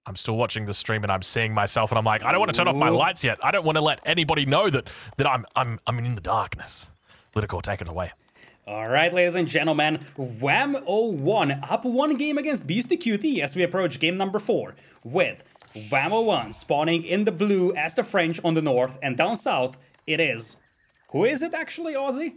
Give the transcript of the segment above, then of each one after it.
I'm still watching the stream and I'm seeing myself and I'm like, I don't want to turn off my lights yet. I don't want to let anybody know that I'm in the darkness. Lidakor, take it away. All right, ladies and gentlemen, Wham01 up 1 game against Beastyqt as we approach game number 4 with Wham01 spawning in the blue as the French on the north, and down south it is... Who is it actually, Aussie?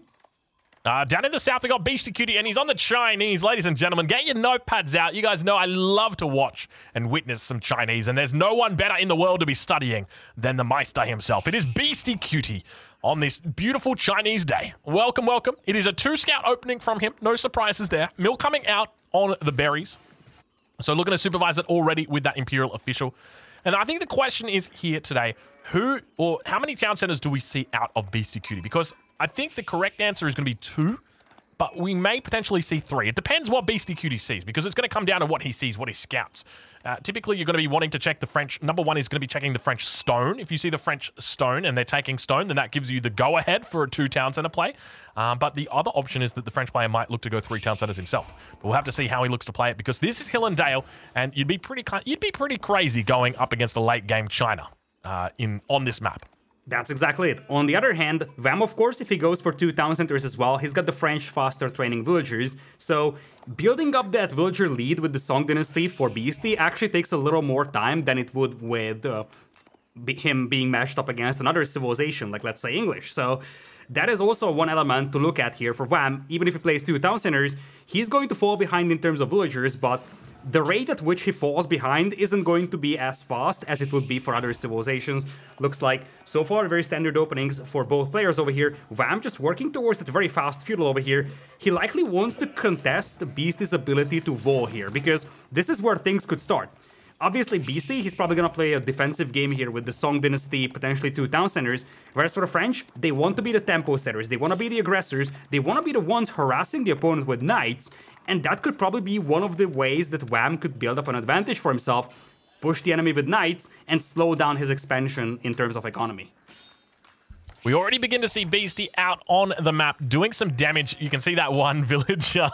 Down in the south, we got Beastyqt, and he's on the Chinese. Ladies and gentlemen, get your notepads out. You guys know I love to watch and witness some Chinese, and there's no one better in the world to be studying than the Meister himself. It is Beastyqt on this beautiful Chinese day. Welcome, welcome. It is a 2-scout opening from him. No surprises there. Mill coming out on the berries. So looking to supervise it already with that Imperial official. And I think the question is here today, who or how many town centers do we see out of Beastyqt? Because I think the correct answer is going to be 2, but we may potentially see 3. It depends what Beastyqt sees, because it's going to come down to what he sees, what he scouts. Typically, you're going to be wanting to check the French. Number 1 is going to be checking the French stone. If you see the French stone and they're taking stone, then that gives you the go-ahead for a 2 town center play. But the other option is that the French player might look to go 3 town centers himself. But we'll have to see how he looks to play it, because this is Hill and Dale, and you'd be pretty crazy going up against a late-game China on this map. That's exactly it. On the other hand, Vam, of course, if he goes for 2 town centers as well, he's got the French faster training villagers. So building up that villager lead with the Song Dynasty for Beasty actually takes a little more time than it would with him being matched up against another civilization, like let's say English. So that is also one element to look at here for Vam. Even if he plays 2 town centers, he's going to fall behind in terms of villagers, but the rate at which he falls behind isn't going to be as fast as it would be for other civilizations. Looks like, so far, very standard openings for both players over here. Vam just working towards that very fast feudal over here. He likely wants to contest Beasty's ability to wall here, because this is where things could start. Obviously, Beasty, he's probably going to play a defensive game here with the Song Dynasty, potentially 2 town centers. Whereas for the French, they want to be the tempo setters, they want to be the aggressors, they want to be the ones harassing the opponent with knights. And that could probably be one of the ways that Wham could build up an advantage for himself, push the enemy with knights, and slow down his expansion in terms of economy. We already begin to see Beasty out on the map doing some damage. You can see that one villager.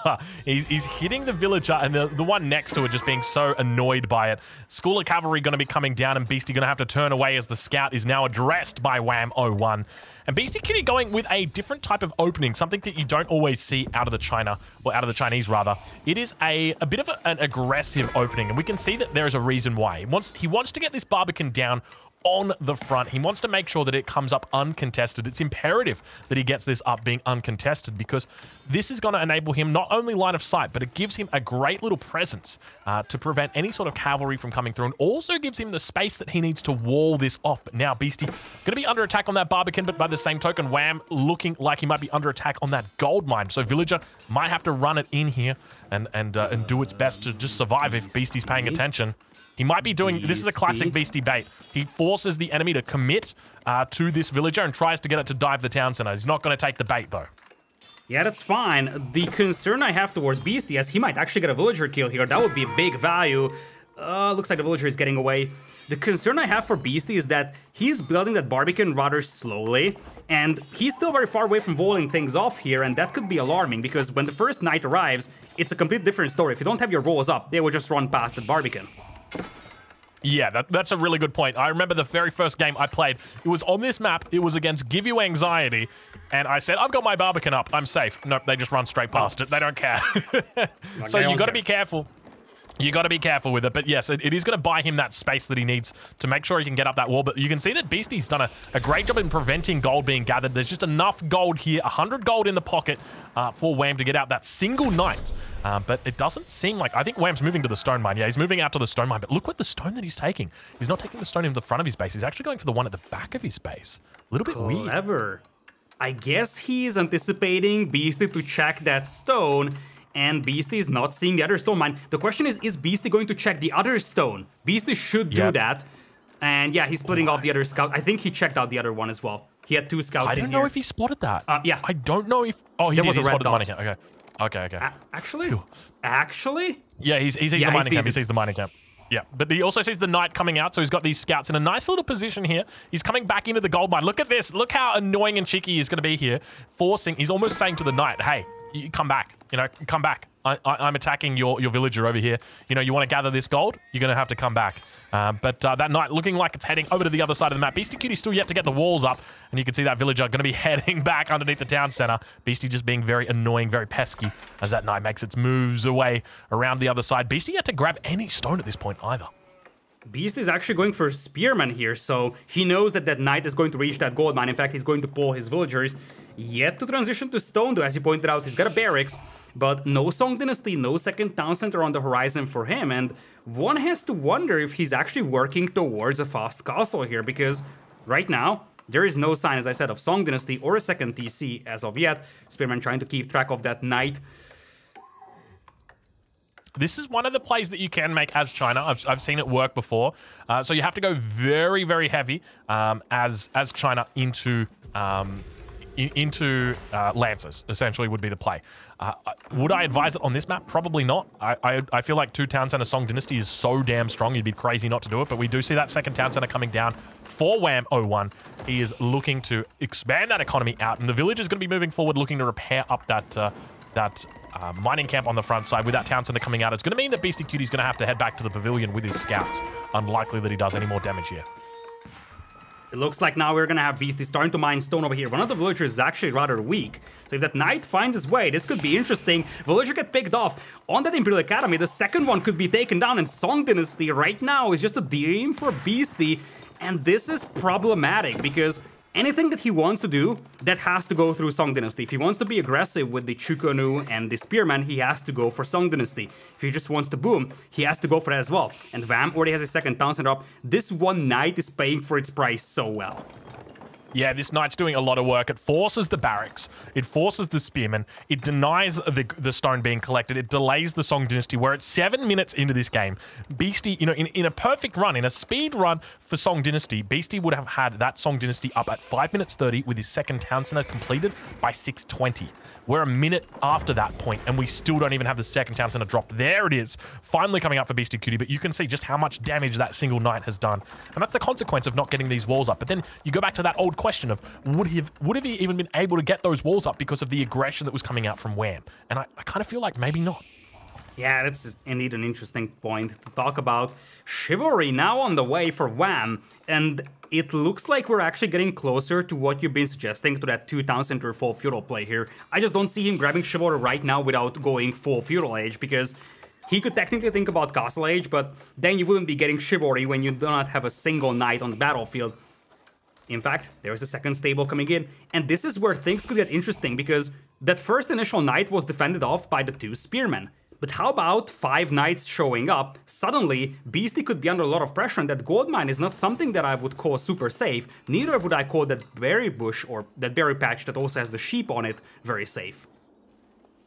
He's hitting the villager, and the one next to it just being so annoyed by it. School of Cavalry going to be coming down, and Beasty going to have to turn away as the scout is now addressed by Wham01. And Beastyqt going with a different type of opening, something that you don't always see out of the Chinese rather. It is a bit of an aggressive opening, and we can see that there is a reason why. He wants to get this Barbican down on the front. He wants to make sure that it comes up uncontested. It's imperative that he gets this up being uncontested, because this is going to enable him not only line of sight, but it gives him a great little presence to prevent any sort of cavalry from coming through, and also gives him the space that he needs to wall this off. But now Beasty going to be under attack on that Barbican, but by the same token, Wham looking like he might be under attack on that gold mine. So Villager might have to run it in here and do its best to just survive if Beasty's paying attention. He might be doing... This is a classic Beasty bait. He forces the enemy to commit to this villager and tries to get it to dive the town center. He's not going to take the bait, though. Yeah, that's fine. The concern I have towards Beasty is he might actually get a villager kill here. That would be a big value. Looks like the villager is getting away. The concern I have for Beasty is that he's building that Barbican rather slowly, and he's still very far away from walling things off here, and that could be alarming, because when the first knight arrives, it's a complete different story. If you don't have your walls up, they will just run past the Barbican. Yeah, that's a really good point. I remember the very first game I played. It was on this map. It was against Give You Anxiety. And I said, I've got my Barbican up. I'm safe. Nope, they just run straight past it. They don't care. So you got to be careful. You got to be careful with it. But yes, it is going to buy him that space that he needs to make sure he can get up that wall. But you can see that Beasty's done a great job in preventing gold being gathered. There's just enough gold here, 100 gold in the pocket for Wham to get out that single knight. But it doesn't seem like... I think Wham's moving to the stone mine. Yeah, he's moving out to the stone mine. But look what the stone that he's taking. He's not taking the stone in the front of his base. He's actually going for the one at the back of his base. A little bit weird. Clever. I guess he's anticipating Beasty to check that stone, and Beasty is not seeing the other stone mine. The question is Beasty going to check the other stone? Beasty should do that. And yeah, he's splitting off the other scout. I think he checked out the other one as well. He had 2 scouts in here. I don't know if he spotted that. Yeah. I don't know if... Oh, he did. He spotted the mining camp. Okay. Actually? Yeah, he sees the mining camp. He sees the mining camp. Yeah, but he also sees the knight coming out, so he's got these scouts in a nice little position here. He's coming back into the gold mine. Look at this. Look how annoying and cheeky he's going to be here. He's almost saying to the knight, hey, you come back. You know, come back. I'm attacking your villager over here. You know, you want to gather this gold? You're going to have to come back. But that knight looking like it's heading over to the other side of the map. Beastyqt is still yet to get the walls up, and you can see that villager going to be heading back underneath the town center. Beasty just being very annoying, very pesky as that knight makes its moves away around the other side. Beasty yet to grab any stone at this point either. Beast is actually going for Spearman here, so he knows that that knight is going to reach that gold mine. In fact, he's going to pull his villagers. Yet to transition to stone, though, as you pointed out, he's got a barracks, but no Song Dynasty, no second town center on the horizon for him, and one has to wonder if he's actually working towards a fast castle here, because right now, there is no sign, as I said, of Song Dynasty or a second TC as of yet. Spearman trying to keep track of that knight. This is one of the plays that you can make as China. I've seen it work before. So you have to go very, very heavy as China into Lancers, essentially, would be the play. Would I advise it on this map? Probably not. I feel like 2 town center Song Dynasty is so damn strong, you'd be crazy not to do it, but we do see that second town center coming down for Wham01. He is looking to expand that economy out, and the village is going to be moving forward, looking to repair up that mining camp on the front side. With that town center coming out, it's going to mean that Beastyqt is going to have to head back to the pavilion with his scouts. Unlikely that he does any more damage here. It looks like now we're gonna have Beasty starting to mine stone over here. One of the villagers is actually rather weak. So if that knight finds his way, this could be interesting. Villager get picked off. On that Imperial Academy, the second one could be taken down, and Song Dynasty right now is just a dream for Beasty. And this is problematic because anything that he wants to do, that has to go through Song Dynasty. If he wants to be aggressive with the Chukonu and the Spearman, he has to go for Song Dynasty. If he just wants to boom, he has to go for that as well. And Vam already has his second town center up. This one knight is paying for its price so well. Yeah, this knight's doing a lot of work. It forces the barracks. It forces the spearmen. It denies the stone being collected. It delays the Song Dynasty. We're at 7 minutes into this game. Beasty, you know, in a perfect run, in a speed run for Song Dynasty, Beasty would have had that Song Dynasty up at 5 minutes 30 with his second town center completed by 6:20. We're a minute after that point, and we still don't even have the second town center dropped. There it is, finally coming up for Beastyqt, but you can see just how much damage that single knight has done. And that's the consequence of not getting these walls up. But then you go back to that old question of, would have he even been able to get those walls up because of the aggression that was coming out from Wham? And I kind of feel like maybe not. Yeah, that's indeed an interesting point to talk about. Chivalry now on the way for Wham, and it looks like we're actually getting closer to what you've been suggesting, to that 2 town center full feudal play here. I just don't see him grabbing Chivalry right now without going full feudal age, because he could technically think about Castle Age, but then you wouldn't be getting Chivalry when you do not have a single knight on the battlefield. In fact, there's a second stable coming in, and this is where things could get interesting, because that first initial knight was defended off by the 2 spearmen. But how about 5 knights showing up? Suddenly, Beasty could be under a lot of pressure, and that gold mine is not something that I would call super safe. Neither would I call that berry bush or that berry patch that also has the sheep on it very safe.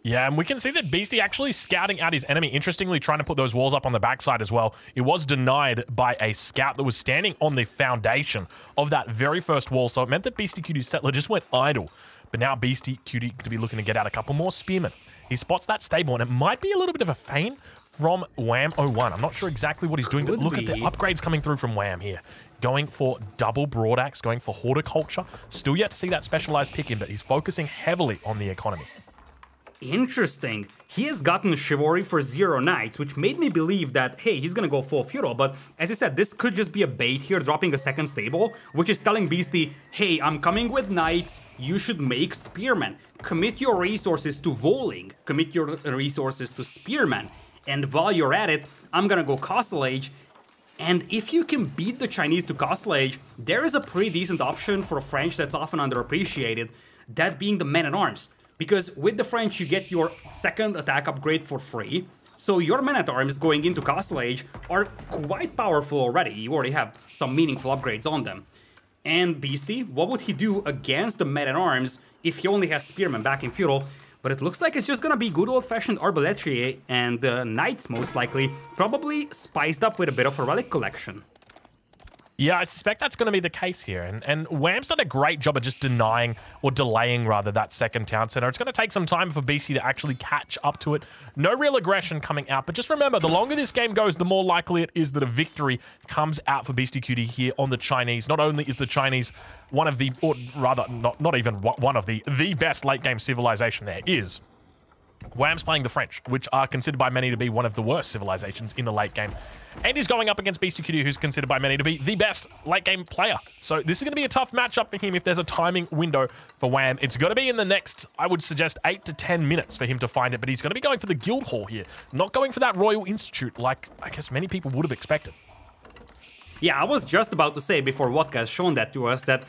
Yeah, and we can see that Beasty actually scouting out his enemy, interestingly trying to put those walls up on the backside as well. It was denied by a scout that was standing on the foundation of that very first wall, so it meant that Beastyqt's settler just went idle. But now Beastyqt could be looking to get out a couple more spearmen. He spots that stable, and it might be a little bit of a feint from Wham01. I'm not sure exactly what he's doing, but look at the upgrades coming through from Wham here. Going for double broadaxe, going for horticulture. Still yet to see that specialized pick in, but he's focusing heavily on the economy. Interesting. He has gotten Chivalry for 0 knights, which made me believe that, hey, he's gonna go full feudal, but as you said, this could just be a bait here, dropping a second stable, which is telling Beasty, hey, I'm coming with knights, you should make spearmen. Commit your resources to voling, commit your resources to spearmen, and while you're at it, I'm gonna go Castle Age. And if you can beat the Chinese to Castle Age, there is a pretty decent option for a French that's often underappreciated, that being the men-at-arms. Because with the French, you get your second attack upgrade for free. So your men-at-arms going into Castle Age are quite powerful already. You already have some meaningful upgrades on them. And Beasty, what would he do against the men-at-arms if he only has spearmen back in feudal? But it looks like it's just gonna be good old-fashioned arbaletier and knights most likely, probably spiced up with a bit of a relic collection. Yeah, I suspect that's going to be the case here. And Wham's done a great job of just denying, or delaying rather, that second town center. It's going to take some time for BC to actually catch up to it. No real aggression coming out. But just remember, the longer this game goes, the more likely it is that a victory comes out for Beastyqt here on the Chinese. Not only is the Chinese one of the, or rather, not even one of the best late game civilization there is, Wham's playing the French, which are considered by many to be one of the worst civilizations in the late game. And he's going up against Beastyqt, who's considered by many to be the best late game player. So this is going to be a tough matchup for him if there's a timing window for Wham. It's going to be in the next, I would suggest, 8 to 10 minutes for him to find it. But he's going to be going for the guild hall here, not going for that Royal Institute like I guess many people would have expected. Yeah, I was just about to say before Vodka has shown that to us that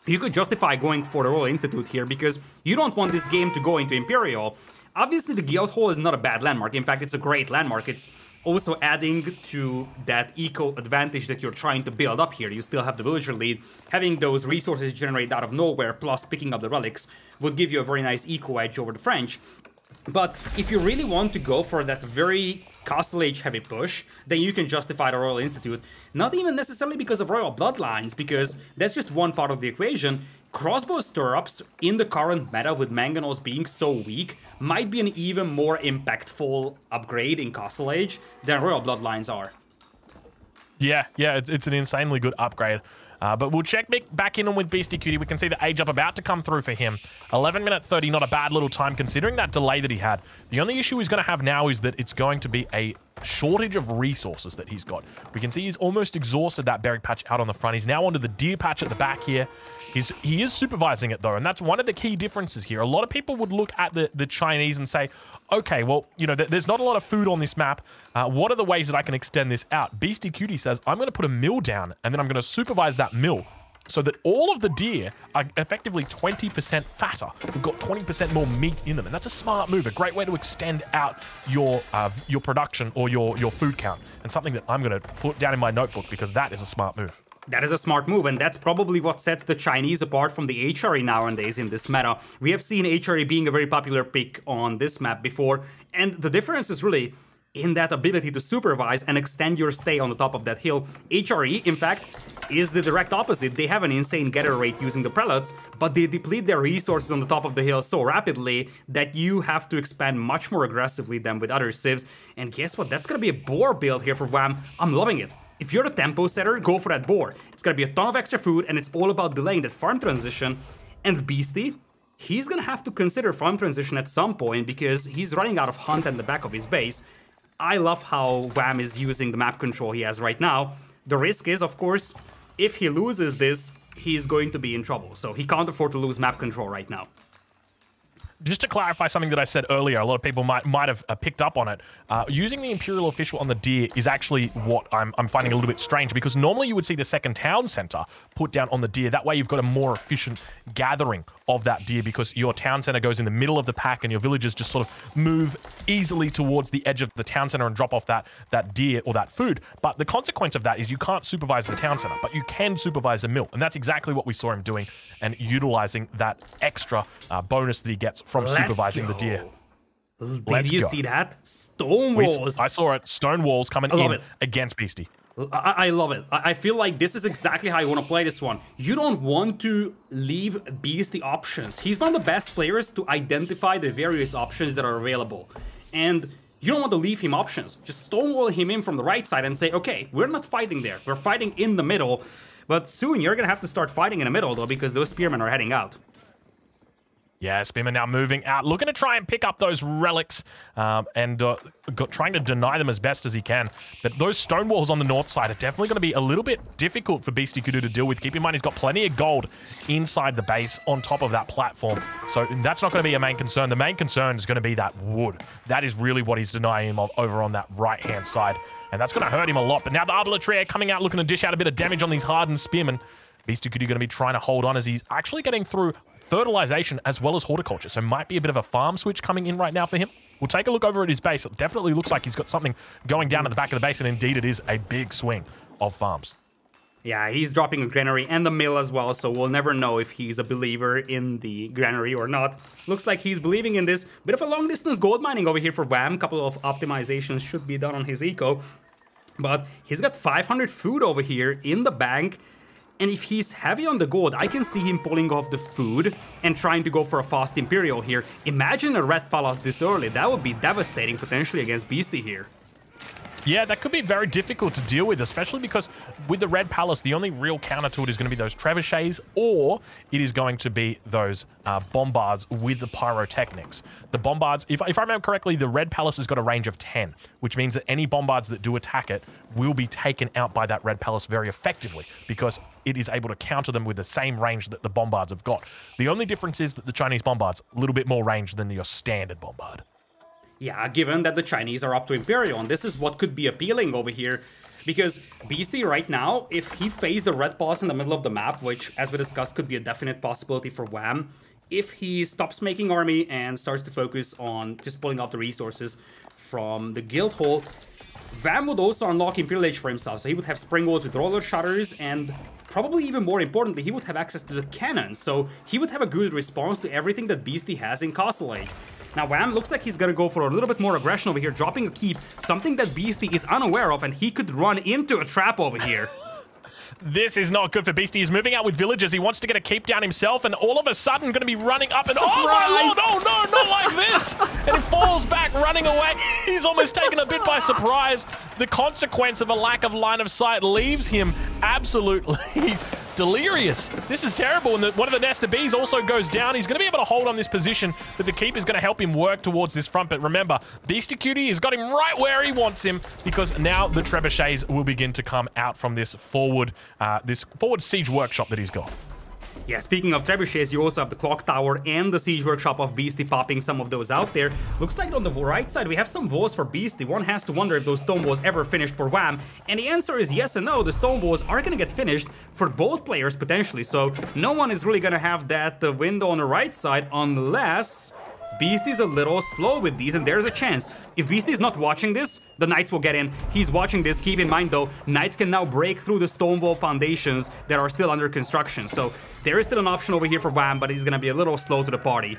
you could justify going for the Royal Institute here because you don't want this game to go into Imperial. Obviously, the Guild Hall is not a bad landmark. In fact, it's a great landmark. It's also adding to that eco advantage that you're trying to build up here. You still have the villager lead. Having those resources generate out of nowhere, plus picking up the relics, would give you a very nice eco edge over the French. But if you really want to go for that very Castle Age heavy push, then you can justify the Royal Institute. Not even necessarily because of Royal Bloodlines, because that's just one part of the equation. Crossbow Stirrups, in the current meta with Mangonels being so weak, might be an even more impactful upgrade in Castle Age than Royal Bloodlines are. Yeah, it's an insanely good upgrade. But we'll check back in on with Beastyqt. We can see the age up about to come through for him. 11 minute 30, not a bad little time considering that delay that he had. The only issue he's going to have now is that it's going to be a shortage of resources that he's got. We can see he's almost exhausted that berry patch out on the front. He's now onto the deer patch at the back here. He is supervising it though, and that's one of the key differences here. A lot of people would look at the Chinese and say, okay, well, you know, there's not a lot of food on this map. What are the ways that I can extend this out? Beastyqt says, I'm going to put a mill down, and then I'm going to supervise that mill so that all of the deer are effectively 20% fatter. We've got 20% more meat in them, and that's a smart move, a great way to extend out your production or your food count, and something that I'm going to put down in my notebook because that is a smart move. That is a smart move, and that's probably what sets the Chinese apart from the HRE nowadays in this meta. We have seen HRE being a very popular pick on this map before, and the difference is really in that ability to supervise and extend your stay on the top of that hill. HRE, in fact, is the direct opposite. They have an insane getter rate using the prelates, but they deplete their resources on the top of the hill so rapidly that you have to expand much more aggressively than with other civs. And guess what? That's gonna be a boar build here for Wham. I'm loving it. If you're a tempo setter, go for that boar. It's gonna be a ton of extra food, and it's all about delaying that farm transition. And Beasty, he's gonna have to consider farm transition at some point because he's running out of hunt at the back of his base. I love how Wham is using the map control he has right now. The risk is, of course, if he loses this, he's going to be in trouble. So he can't afford to lose map control right now. Just to clarify something that I said earlier, a lot of people might have picked up on it. Using the Imperial Official on the deer is actually what I'm finding a little bit strange, because normally you would see the second town center put down on the deer. That way you've got a more efficient gathering of that deer because your town center goes in the middle of the pack and your villagers just sort of move easily towards the edge of the town center and drop off that deer or that food. But the consequence of that is you can't supervise the town center, but you can supervise a mill. And that's exactly what we saw him doing and utilizing that extra bonus that he gets from supervising the deer. Did you see that? Stone walls. I saw it. Stone walls coming in against Beasty. I love it. I feel like this is exactly how you want to play this one. You don't want to leave Beasty options. He's one of the best players to identify the various options that are available. And you don't want to leave him options. Just stonewall him in from the right side and say, okay, we're not fighting there. We're fighting in the middle. But soon you're going to have to start fighting in the middle, though, because those spearmen are heading out. Yeah, Spearman now moving out, looking to try and pick up those relics and trying to deny them as best as he can. But those stone walls on the north side are definitely going to be a little bit difficult for Beastyqt to deal with. Keep in mind, he's got plenty of gold inside the base on top of that platform. So that's not going to be a main concern. The main concern is going to be that wood. That is really what he's denying him of over on that right-hand side. And that's going to hurt him a lot. But now the Arbaletier coming out, looking to dish out a bit of damage on these hardened spearmen. Beastyqt going to be trying to hold on as he's actually getting through fertilization as well as horticulture. So might be a bit of a farm switch coming in right now for him. We'll take a look over at his base. It definitely looks like he's got something going down at the back of the base, and indeed it is a big swing of farms. Yeah, he's dropping a granary and the mill as well, so we'll never know if he's a believer in the granary or not. Looks like he's believing in this. Bit of a long-distance gold mining over here for Wham. Couple of optimizations should be done on his eco. But he's got 500 food over here in the bank. And if he's heavy on the gold, I can see him pulling off the food and trying to go for a fast Imperial here. Imagine a Red Palace this early. That would be devastating potentially against Beasty here. Yeah, that could be very difficult to deal with, especially because with the Red Palace, the only real counter to it is going to be those trebuchets, or it is going to be those bombards with the pyrotechnics. The bombards, if I remember correctly, the Red Palace has got a range of 10, which means that any bombards that do attack it will be taken out by that Red Palace very effectively, because it is able to counter them with the same range that the bombards have got. The only difference is that the Chinese bombards a little bit more range than your standard bombard. Yeah, given that the Chinese are up to Imperial, and this is what could be appealing over here. Because Beasty right now, if he faced the Red Palace in the middle of the map, which, as we discussed, could be a definite possibility for Wham, if he stops making army and starts to focus on just pulling off the resources from the guild hall, Vam would also unlock Imperial Age for himself. So he would have springboards with roller shutters, and probably even more importantly, he would have access to the cannon. So he would have a good response to everything that Beasty has in Castle Age. Now Wham looks like he's gonna go for a little bit more aggression over here, dropping a keep, something that Beasty is unaware of, and he could run into a trap over here. This is not good for Beasty. He's moving out with villagers. He wants to get a keep down himself, and all of a sudden going to be running up and... Surprise! Oh my lord! Oh no, not like this! And he falls back, running away. He's almost taken a bit by surprise. The consequence of a lack of line of sight leaves him absolutely delirious. This is terrible, and one of the Nesta Bees also goes down. He's going to be able to hold on this position, but the keep is going to help him work towards this front. But remember, Beastyqt has got him right where he wants him, because now the trebuchets will begin to come out from this forward siege workshop that he's got. Yeah, speaking of trebuchets, you also have the clock tower and the siege workshop of Beasty popping some of those out there. Looks like on the right side we have some walls for Beasty. One has to wonder if those stone walls ever finished for Wham, and the answer is yes and no. The stone walls are gonna get finished for both players potentially, so no one is really gonna have that window on the right side unless Beasty's a little slow with these, and there's a chance. If Beasty's not watching this, the Knights will get in. He's watching this. Keep in mind though, Knights can now break through the stone wall foundations that are still under construction. So there is still an option over here for Wham, but he's gonna be a little slow to the party.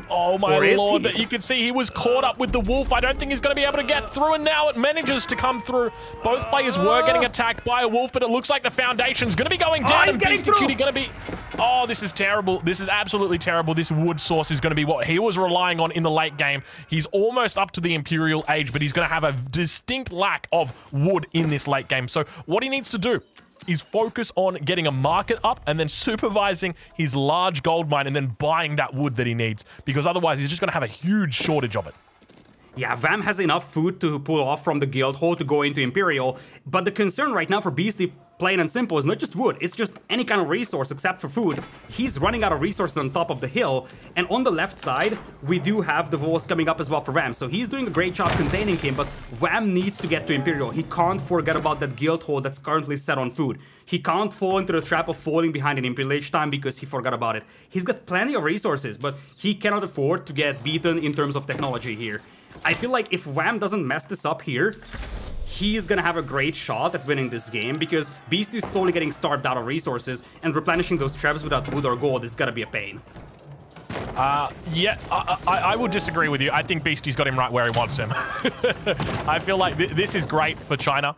Oh my lord, but you can see he was caught up with the wolf. I don't think he's going to be able to get through, and now it manages to come through. Both players were getting attacked by a wolf, but it looks like the foundation's going to be going down, and Beastyqt going to be... Oh, this is terrible. This is absolutely terrible. This wood source is going to be what he was relying on in the late game. He's almost up to the Imperial Age, but he's going to have a distinct lack of wood in this late game. So what he needs to do is focus on getting a market up and then supervising his large gold mine and then buying that wood that he needs, because otherwise he's just going to have a huge shortage of it. Yeah, Vam has enough food to pull off from the guild hall to go into Imperial, but the concern right now for Beasty, plain and simple, is not just wood, it's just any kind of resource except for food. He's running out of resources on top of the hill, and on the left side, we do have the walls coming up as well for Vam, so he's doing a great job containing him, but Vam needs to get to Imperial. He can't forget about that guild hall that's currently set on food. He can't fall into the trap of falling behind in Imperial Age time because he forgot about it. He's got plenty of resources, but he cannot afford to get beaten in terms of technology here. I feel like if Wham doesn't mess this up here, he's gonna have a great shot at winning this game, because Beast is slowly getting starved out of resources, and replenishing those traps without wood or gold is gonna be a pain. Yeah, I would disagree with you. I think Beasty's got him right where he wants him. I feel like this is great for China.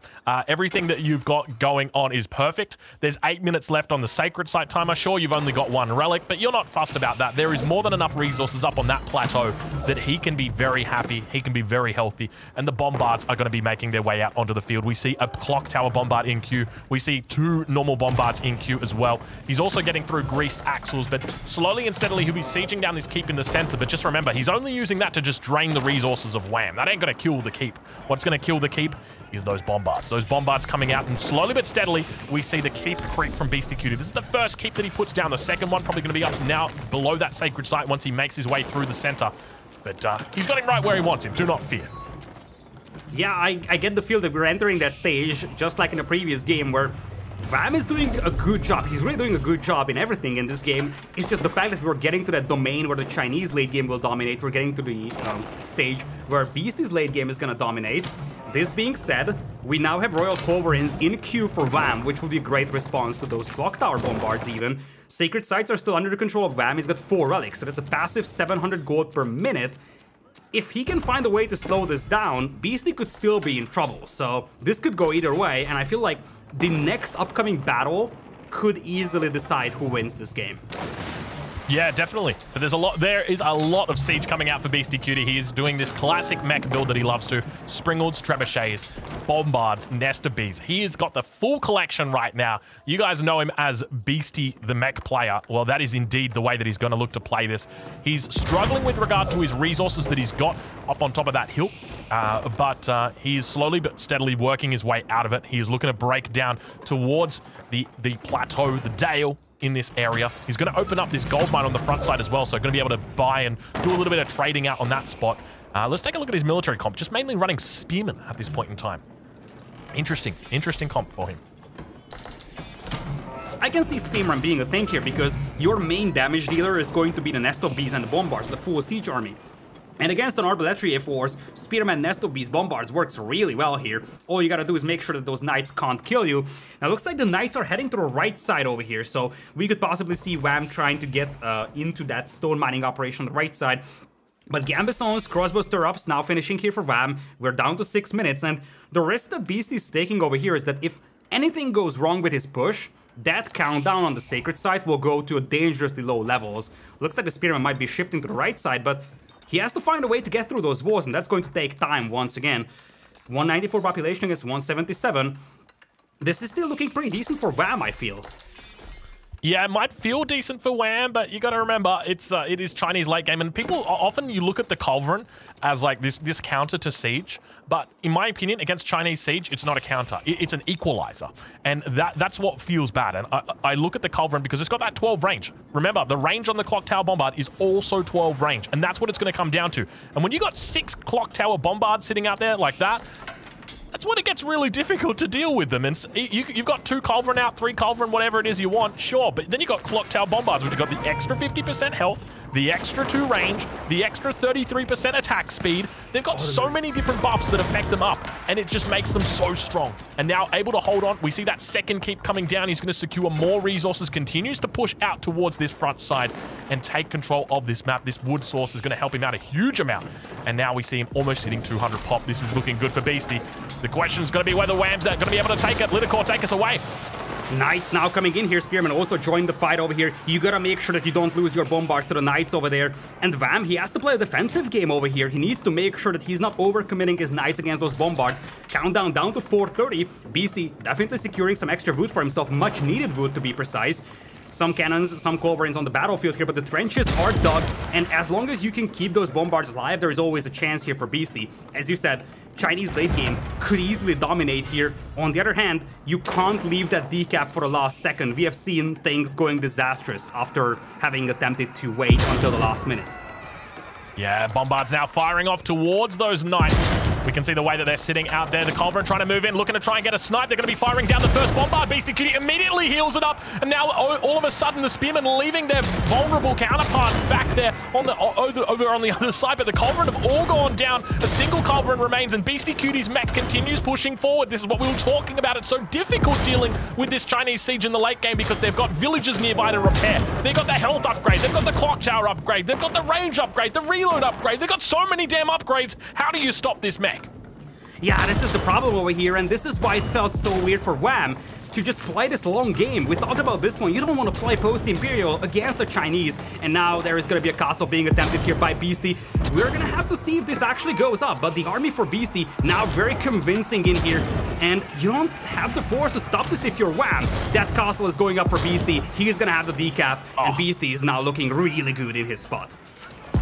Everything that you've got going on is perfect. There's 8 minutes left on the Sacred Site timer. Sure, you've only got one relic, but you're not fussed about that. There is more than enough resources up on that plateau that he can be very happy, he can be very healthy, and the bombards are going to be making their way out onto the field. We see a clock tower bombard in queue. We see 2 normal bombards in queue as well. He's also getting through greased axles, but slowly and steadily he'll be sieging down this keep in the center. But just remember, he's only using that to just drain the resources of Wham. That ain't going to kill the keep. What's going to kill the keep is those bombards. Those bombards coming out, and slowly but steadily we see the keep creep from Beastyqt. This is the first keep that he puts down. The second one probably going to be up now below that Sacred Site once he makes his way through the center. But he's got him right where he wants him. Do not fear. Yeah, I get the feel that we're entering that stage, just like in the previous game, where Vam is doing a good job. He's really doing a good job in everything in this game. It's just the fact that we're getting to that domain where the Chinese late game will dominate. We're getting to the stage where Beasty's late game is going to dominate. This being said, we now have Royal Culverins in queue for Vam, which will be a great response to those clock tower bombards even. Sacred Sites are still under the control of Vam. He's got 4 relics, so that's a passive 700 gold per minute. If he can find a way to slow this down, Beasty could still be in trouble. So this could go either way, and I feel like the next upcoming battle could easily decide who wins this game. Yeah, definitely. But there is a lot of siege coming out for Beastyqt. He is doing this classic mech build that he loves to. Springles, Trebuchets, Bombards, Nest of Bees. He has got the full collection right now. You guys know him as Beasty, the mech player. Well, that is indeed the way that he's going to look to play this. He's struggling with regard to his resources that he's got up on top of that hill. But he is slowly but steadily working his way out of it. He is looking to break down towards the plateau, the dale, in this area. He's going to open up this gold mine on the front side as well, so going to be able to buy and do a little bit of trading out on that spot. Let's take a look at his military comp, just mainly running spearmen at this point in time. Interesting comp for him. I can see Spearman being a thing here because your main damage dealer is going to be the Nest of Bees and the Bombards, the full siege army. And against an Arbaletier force, Spearman, Nest of Bees, Bombards works really well here. All you gotta do is make sure that those Knights can't kill you. Now, it looks like the Knights are heading to the right side over here, so we could possibly see Wham trying to get into that stone mining operation on the right side. But Gambeson's crossbow stirrups now finishing here for Wham. We're down to 6 minutes, and the risk that Beasty's taking over here is that if anything goes wrong with his push, that countdown on the sacred side will go to a dangerously low levels. Looks like the Spearman might be shifting to the right side, but he has to find a way to get through those walls, and that's going to take time once again. 194 population against 177. This is still looking pretty decent for Wham, I feel. Yeah, it might feel decent for Wham, but you got to remember it is Chinese late game, and people often you look at the Culverin as like this counter to siege, but in my opinion, against Chinese siege, it's not a counter. It's an equalizer, and that's what feels bad. And I look at the Culverin because it's got that 12 range. Remember, the range on the Clock Tower Bombard is also 12 range, and that's what it's going to come down to. And when you got 6 Clock Tower Bombards sitting out there like that, that's when it gets really difficult to deal with them. And you've got 2 Culverin out, 3 Culverin, whatever it is you want, sure. But then you've got Clock Tower Bombards, which have got the extra 50% health, the extra 2 range, the extra 33% attack speed. They've got so many different buffs that affect them up, and it just makes them so strong. And now able to hold on. We see that second keep coming down. He's going to secure more resources, continues to push out towards this front side and take control of this map. This wood source is going to help him out a huge amount. And now we see him almost hitting 200 pop. This is looking good for Beasty. The question is going to be whether Wham's going to be able to take it. Lidakor, take us away. Knights now coming in here. Spearman also joined the fight over here. You gotta make sure that you don't lose your Bombards to the Knights over there. And Wham, he has to play a defensive game over here. He needs to make sure that he's not overcommitting his Knights against those Bombards. Countdown down to 430. Beasty definitely securing some extra wood for himself. Much needed wood, to be precise. Some cannons, some culverins on the battlefield here, but the trenches are dug, and as long as you can keep those Bombards alive, there is always a chance here for Beasty. As you said, Chinese late game could easily dominate here. On the other hand, you can't leave that decap for the last second. We have seen things going disastrous after having attempted to wait until the last minute. Yeah, Bombard's now firing off towards those Knights. We can see the way that they're sitting out there. The Culverin trying to move in, looking to try and get a snipe. They're going to be firing down the first Bombard. Beastyqt immediately heals it up. And now all of a sudden the Spearmen leaving their vulnerable counterparts back there on the over on the other side. But the Culverin have all gone down. A single Culverin remains, and Beastyqt's mech continues pushing forward. This is what we were talking about. It's so difficult dealing with this Chinese siege in the late game because they've got villages nearby to repair. They've got the health upgrade. They've got the clock tower upgrade. They've got the range upgrade, the reload upgrade. They've got so many damn upgrades. How do you stop this mech? Yeah, this is the problem over here, and this is why it felt so weird for Wham to just play this long game. We talked about this one. You don't want to play post-Imperial against the Chinese, and now there is going to be a castle being attempted here by Beasty. We're going to have to see if this actually goes up, but the army for Beasty now very convincing in here, and you don't have the force to stop this if you're Wham. That castle is going up for Beasty. He's going to have the decap, and Beasty is now looking really good in his spot.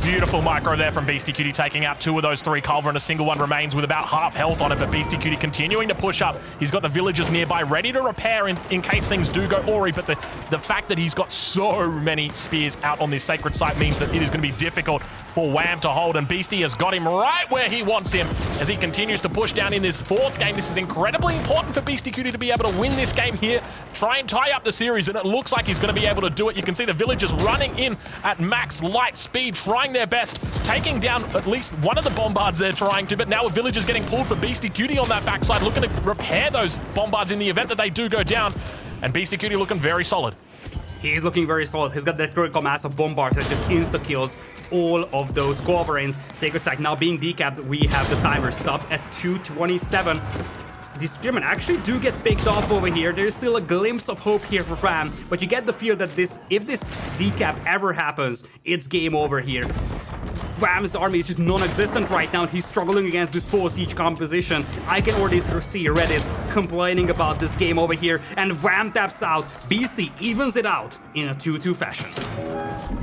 Beautiful micro there from Beastyqt, taking out 2 of those 3 Culverin. A single one remains with about half health on it, but Beastyqt continuing to push up. He's got the villagers nearby ready to repair in case things do go awry, but the fact that he's got so many spears out on this sacred site means that it is going to be difficult for Wham to hold, and Beasty has got him right where he wants him as he continues to push down in this 4th game. This is incredibly important for Beastyqt to be able to win this game here, try and tie up the series, and it looks like he's going to be able to do it. You can see the villagers running in at max light speed, trying their best, taking down at least one of the Bombards they're trying to, but now with villagers getting pulled for Beastyqt on that backside, looking to repair those Bombards in the event that they do go down, and Beastyqt looking very solid. He's looking very solid. He's got that critical mass of Bombards that just insta-kills all of those Culverins. Sacred Site now being decapped. We have the timer stopped at 2:27. The Spearmen actually do get picked off over here. There's still a glimpse of hope here for Vam, but you get the feel that if this decap ever happens, it's game over here. Vam's army is just non-existent right now, and he's struggling against this full siege composition. I can already see Reddit complaining about this game over here, and Vam taps out. Beasty evens it out in a 2-2 fashion.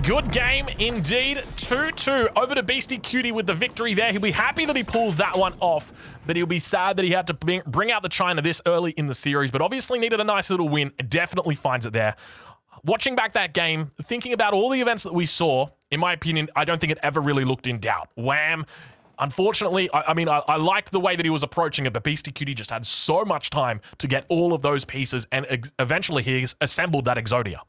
Good game indeed. 2-2 over to Beastyqt with the victory there. He'll be happy that he pulls that one off, but he'll be sad that he had to bring out the China this early in the series, but obviously needed a nice little win. Definitely finds it there. Watching back that game, thinking about all the events that we saw, in my opinion, I don't think it ever really looked in doubt. Wham! Unfortunately, I liked the way that he was approaching it, but Beastyqt just had so much time to get all of those pieces, and eventually he's assembled that Exodia.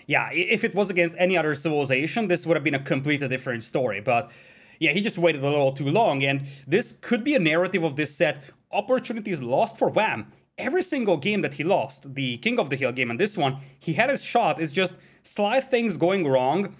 Yeah, if it was against any other civilization, this would have been a completely different story, but yeah, he just waited a little too long, and this could be a narrative of this set. Opportunities lost for Wham. Every single game that he lost, the King of the Hill game and this one, he had his shot. It's just slight things going wrong,